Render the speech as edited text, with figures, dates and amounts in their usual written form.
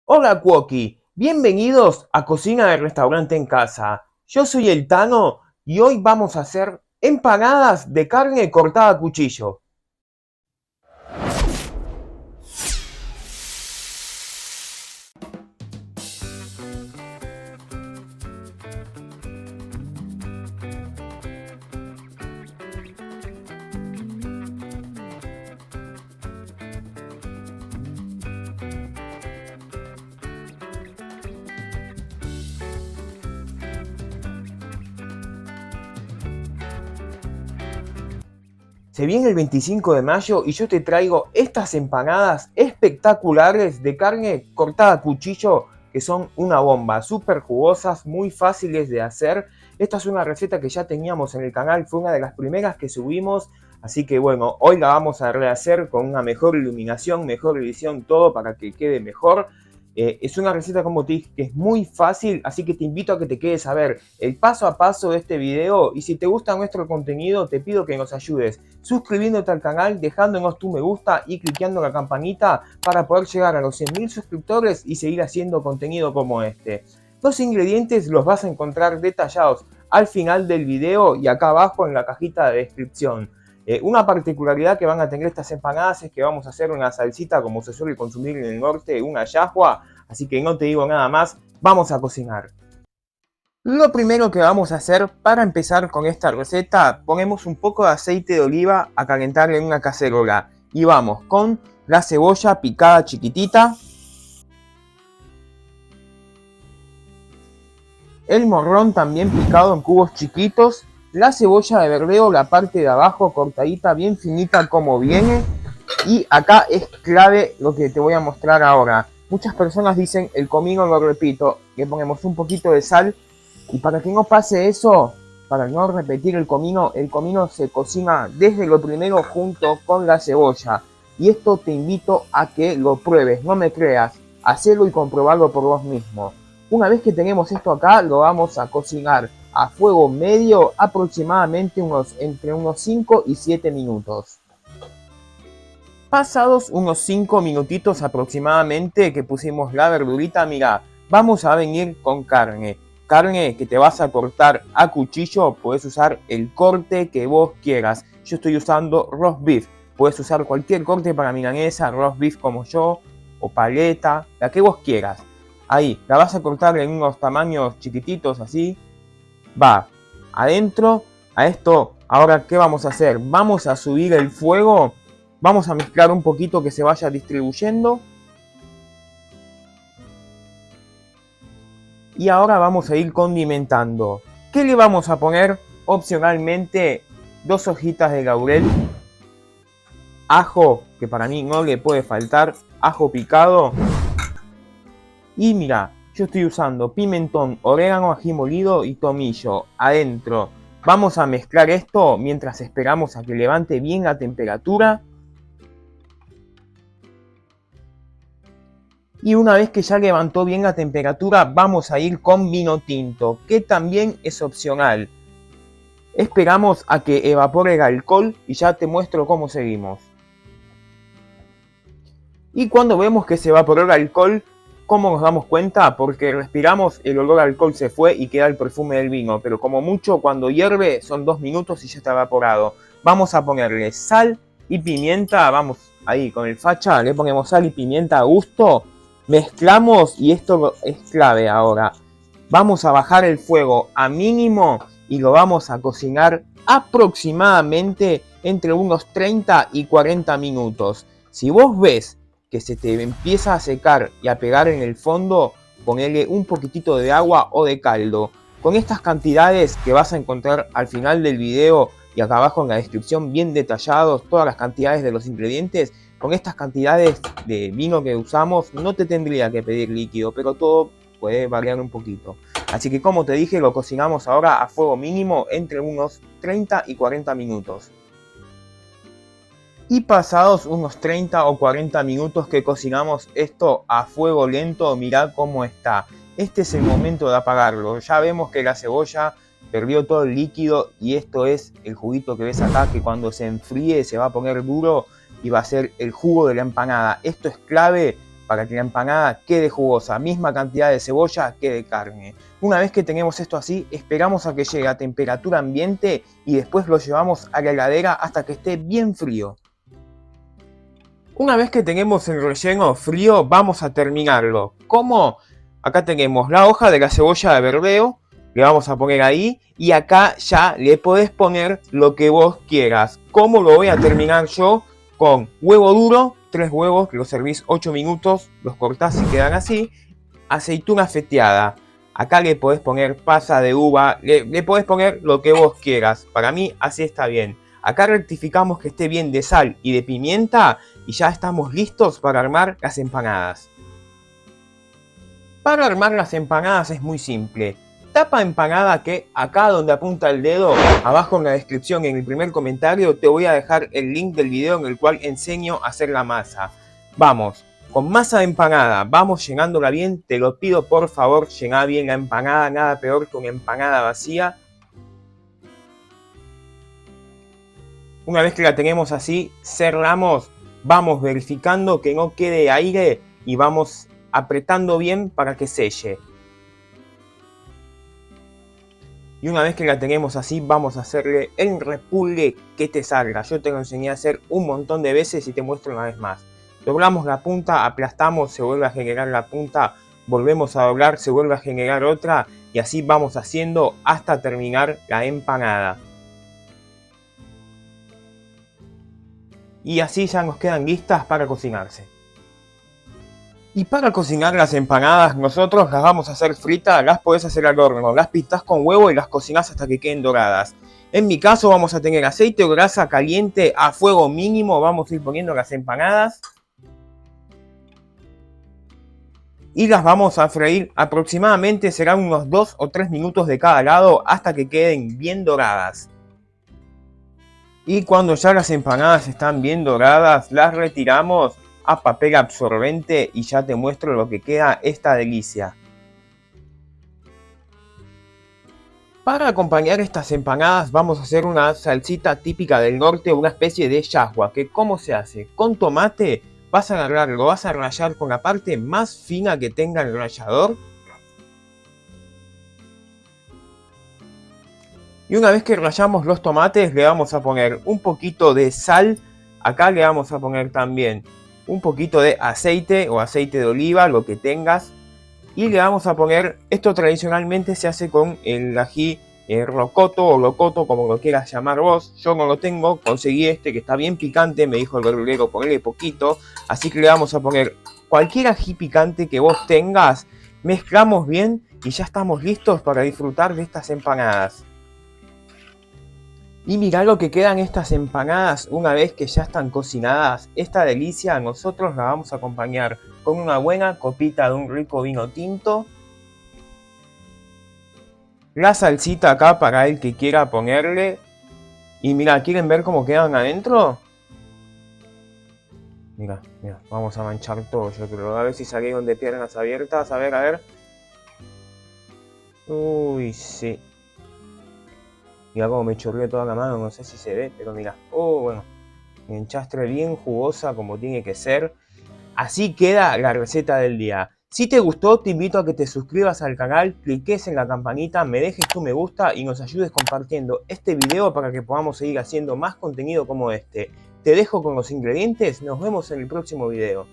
Hola Cuoqui, bienvenidos a Cocina de Restaurante en Casa. Yo soy el Tano y hoy vamos a hacer empanadas de carne cortada a cuchillo. Se viene el 25 de mayo y yo te traigo estas empanadas espectaculares de carne cortada a cuchillo que son una bomba, súper jugosas, muy fáciles de hacer. Esta es una receta que ya teníamos en el canal, fue una de las primeras que subimos, así que bueno, hoy la vamos a rehacer con una mejor iluminación, mejor edición, todo para que quede mejor. Es una receta, como te dije, que es muy fácil, así que te invito a que te quedes a ver el paso a paso de este video. Y si te gusta nuestro contenido, te pido que nos ayudes suscribiéndote al canal, dejándonos tu me gusta y cliqueando la campanita para poder llegar a los 100.000 suscriptores y seguir haciendo contenido como este. Los ingredientes los vas a encontrar detallados al final del video y acá abajo en la cajita de descripción. Una particularidad que van a tener estas empanadas es que vamos a hacer una salsita como se suele consumir en el norte, una yahua, así que no te digo nada más, vamos a cocinar. Lo primero que vamos a hacer para empezar con esta receta, ponemos un poco de aceite de oliva a calentar en una cacerola y vamos con la cebolla picada chiquitita, el morrón también picado en cubos chiquitos, la cebolla de verdeo, la parte de abajo cortadita bien finita como viene. Y acá es clave lo que te voy a mostrar ahora. Muchas personas dicen el comino, lo repito, le ponemos un poquito de sal. Y para que no pase eso, para no repetir el comino se cocina desde lo primero junto con la cebolla. Y esto te invito a que lo pruebes, no me creas, hacelo y comprobarlo por vos mismo. Una vez que tenemos esto acá, lo vamos a cocinar a fuego medio aproximadamente entre unos 5 y 7 minutos. Pasados unos 5 minutitos aproximadamente que pusimos la verdurita, mira, vamos a venir con carne. Carne que te vas a cortar a cuchillo, puedes usar el corte que vos quieras. Yo estoy usando roast beef, puedes usar cualquier corte para milanesa, roast beef como yo, o paleta, la que vos quieras. Ahí, la vas a cortar en unos tamaños chiquititos así. Va, adentro, a esto, ahora ¿qué vamos a hacer? Vamos a subir el fuego. Vamos a mezclar un poquito que se vaya distribuyendo. Y ahora vamos a ir condimentando. ¿Qué le vamos a poner? Opcionalmente 2 hojitas de laurel. Ajo, que para mí no le puede faltar. Ajo picado. Y mira, yo estoy usando pimentón, orégano, ají molido y tomillo. Adentro. Vamos a mezclar esto mientras esperamos a que levante bien la temperatura. Y una vez que ya levantó bien la temperatura, vamos a ir con vino tinto, que también es opcional. Esperamos a que evapore el alcohol y ya te muestro cómo seguimos. Y cuando vemos que se evaporó el alcohol, ¿cómo nos damos cuenta? Porque respiramos, el olor al alcohol se fue y queda el perfume del vino. Pero como mucho, cuando hierve, son 2 minutos y ya está evaporado. Vamos a ponerle sal y pimienta. Vamos ahí con el facha, le ponemos sal y pimienta a gusto. Mezclamos y esto es clave ahora. Vamos a bajar el fuego a mínimo y lo vamos a cocinar aproximadamente entre unos 30 y 40 minutos. Si vos ves que se te empieza a secar y a pegar en el fondo, ponele un poquitito de agua o de caldo. Con estas cantidades que vas a encontrar al final del video y acá abajo en la descripción bien detallados todas las cantidades de los ingredientes, con estas cantidades de vino que usamos no te tendría que pedir líquido, pero todo puede variar un poquito. Así que como te dije, lo cocinamos ahora a fuego mínimo entre unos 30 y 40 minutos. Y pasados unos 30 o 40 minutos que cocinamos esto a fuego lento, mirá cómo está. Este es el momento de apagarlo. Ya vemos que la cebolla perdió todo el líquido y esto es el juguito que ves acá, que cuando se enfríe se va a poner duro y va a ser el jugo de la empanada. Esto es clave para que la empanada quede jugosa, misma cantidad de cebolla que de carne. Una vez que tenemos esto así, esperamos a que llegue a temperatura ambiente y después lo llevamos a la heladera hasta que esté bien frío. Una vez que tenemos el relleno frío, vamos a terminarlo. ¿Cómo? Acá tenemos la hoja de la cebolla de verdeo, le vamos a poner ahí y acá ya le podés poner lo que vos quieras. ¿Cómo lo voy a terminar yo? Con huevo duro, 3 huevos, los servís 8 minutos, los cortás y quedan así. Aceituna feteada. Acá le podés poner pasa de uva, le podés poner lo que vos quieras. Para mí así está bien. Acá rectificamos que esté bien de sal y de pimienta y ya estamos listos para armar las empanadas. Para armar las empanadas es muy simple. Tapa empanada, que acá donde apunta el dedo, abajo en la descripción, en el primer comentario, te voy a dejar el link del video en el cual enseño a hacer la masa. Vamos, con masa de empanada, vamos llenándola bien, te lo pido por favor, llená bien la empanada, nada peor que una empanada vacía. Una vez que la tenemos así, cerramos, vamos verificando que no quede aire y vamos apretando bien para que selle. Y una vez que la tenemos así, vamos a hacerle el repulgue que te salga. Yo te lo enseñé a hacer un montón de veces y te muestro una vez más. Doblamos la punta, aplastamos, se vuelve a generar la punta, volvemos a doblar, se vuelve a generar otra y así vamos haciendo hasta terminar la empanada. Y así ya nos quedan listas para cocinarse. Y para cocinar las empanadas, nosotros las vamos a hacer fritas, las podés hacer al horno, las pintás con huevo y las cocinás hasta que queden doradas. En mi caso vamos a tener aceite o grasa caliente a fuego mínimo, vamos a ir poniendo las empanadas. Y las vamos a freír, aproximadamente serán unos 2 o 3 minutos de cada lado hasta que queden bien doradas. Y cuando ya las empanadas están bien doradas, las retiramos a papel absorbente y ya te muestro lo que queda esta delicia. Para acompañar estas empanadas vamos a hacer una salsita típica del norte, una especie de yahua, que ¿cómo se hace? Con tomate vas a agarrar, lo vas a rallar con la parte más fina que tenga el rallador. Y una vez que rallamos los tomates le vamos a poner un poquito de sal, acá le vamos a poner también un poquito de aceite o aceite de oliva, lo que tengas. Y le vamos a poner, esto tradicionalmente se hace con el ají rocoto o locoto, como lo quieras llamar vos. Yo no lo tengo, conseguí este que está bien picante, me dijo el verdulero ponerle poquito. Así que le vamos a poner cualquier ají picante que vos tengas, mezclamos bien y ya estamos listos para disfrutar de estas empanadas. Y mirá lo que quedan estas empanadas una vez que ya están cocinadas. Esta delicia nosotros la vamos a acompañar con una buena copita de un rico vino tinto. La salsita acá para el que quiera ponerle. Y mirá, ¿quieren ver cómo quedan adentro? Mirá, mirá, vamos a manchar todo, yo creo. A ver si salieron de piernas abiertas. A ver. Uy, sí. Mirá cómo me chorreó toda la mano, no sé si se ve, pero mirá. Oh, bueno. Mi enchastre bien jugosa como tiene que ser. Así queda la receta del día. Si te gustó, te invito a que te suscribas al canal, cliques en la campanita, me dejes tu me gusta y nos ayudes compartiendo este video para que podamos seguir haciendo más contenido como este. Te dejo con los ingredientes, nos vemos en el próximo video.